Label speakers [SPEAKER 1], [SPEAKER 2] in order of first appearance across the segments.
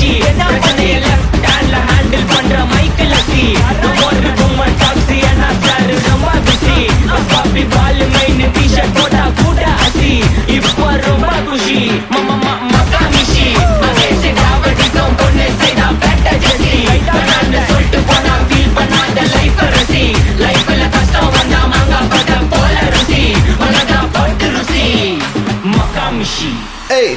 [SPEAKER 1] மிஷி பிரச்சனைய லெஃப்ட் ஹேண்ட்ல ஹேண்டில் பண்ற மைக்கேல் லசி ஒரு பொம்மை டாக்ஸி என்ன சார் ரொம்ப பிஸி பாப்பி பால் மெயின் டி-ஷர்ட் போட்டா கூட அசி இப்ப ரொம்ப குஷி மக்கா மிஷி அகேசி டாவடிக்கும் பொண்ணு செய்தா பெட்ட ஜெசி நான் சொல்லிட்டு போனா ஃபீல் பண்ணாத லைஃப் ரசி லைஃப்ல கஷ்டம் வந்தா மாங்கா பட போல ருசி மனதா பட்டு ருசி மக்கா மிஷி
[SPEAKER 2] Hey.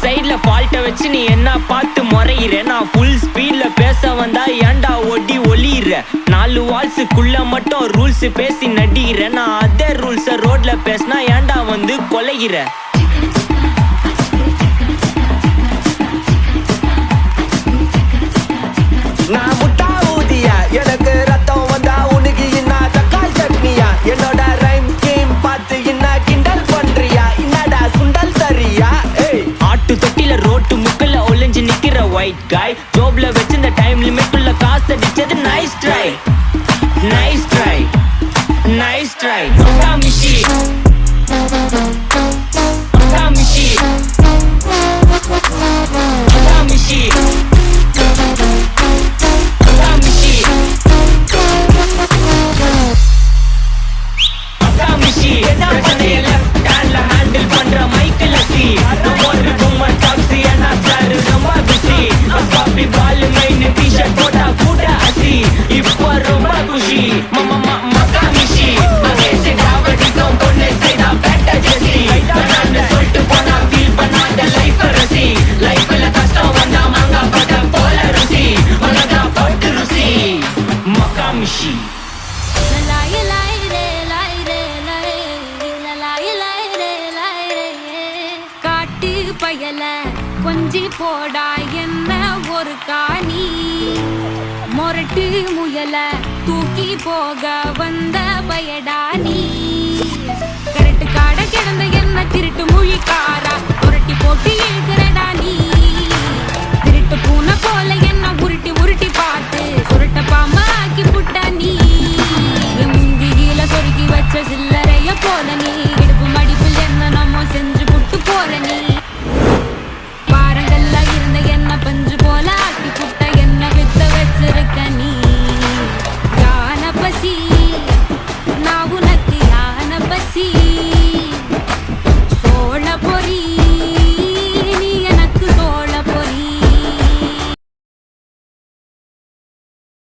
[SPEAKER 1] சைட்ல ஃபால்ட்ட வச்சு நீ என்ன பார்த்து முறையிற நான் ஃபுல் ஸ்பீட்ல பேச வந்தா ஏன்டா ஒடி ஒளியிற 4 வால்ஸுக்குள்ள மட்டும் ரூல்ஸ் பேசி நடிகிற நான் அதே ரூல்ஸ ரோட்ல பேசினா ஏன்டா வந்து கொலைகிற
[SPEAKER 2] நான் முட்டா ஊதியா எனக்கு ரத்தம் வந்தா உனக்கு என்ன தக்காளி சட்னியா என்னோட ரைம் ஸ்கீம் பார்த்து என்ன கிண்டல் பண்றியா என்னடா சுண்டல் சரியா
[SPEAKER 1] ஆட்டு தொட்டில ரோட்டு முக்கல்ல ஒளிஞ்சு நிக்கிற ஒயிட் காய் ஜோப்ல வச்சிருந்த டைம் லிமிட் உள்ள காசு அடிச்சது nice try nice try nice try மக்கா மிஷி மக்கா மிஷி மக்கா மிஷி மக்கா மிஷி மக்கா மிஷி பிரச்சனைய லெஃப்ட் ஹேண்ட்ல ஹேண்டில் பண்ற மைக்கேல் லசி ஒரு பொம்மை டாக்ஸி என்ன சார் ரொம்ப பிஸி பாப்பி பால் மெயின் டி-ஷர்ட் போட்டா கூட அசி இப்ப ரொம்ப குஷி மக்கா மிஷி அகேசி டாவடிக்கும் பொண்ணு செய்தா பெட்ட ஜெசி நான் சொல்லிட்டு போனா ஃபீல் பண்ணாத லைஃப் ரசி லைஃப்ல கஷ்டம் வந்தா மாங்கா பட போல ருசி மனதா பட்டு ருசி மக்கா மிஷி
[SPEAKER 3] காட்டு பயல கொஞ்சி போடா என்ன ஒரு காணி மொரட்டு முயல தூக்கி போக வந்த பயடா நீ கரட்டு காட கிடந்த என்ன திருட்டு முழிக்காரா புரட்டி போட்டு இழுக்கிறடா நீ திருட்டு பூனை போல என்ன உருட்டி உருட்டி பார்த்து சுருட்ட பாம்பா ஆக்கி புட்ட நீ முந்தியில சொருக்கி வச்ச சில்லறைய போல நீ இடுப்பு மடிப்பில் என்ன நம்ம செஞ்சு புட்டு போற நீ பாரங்கள்ல இருந்த என்ன பஞ்சு போல ஆக்கி புட்ட என்ன வித்த வச்சிருக்க நீ யான பசி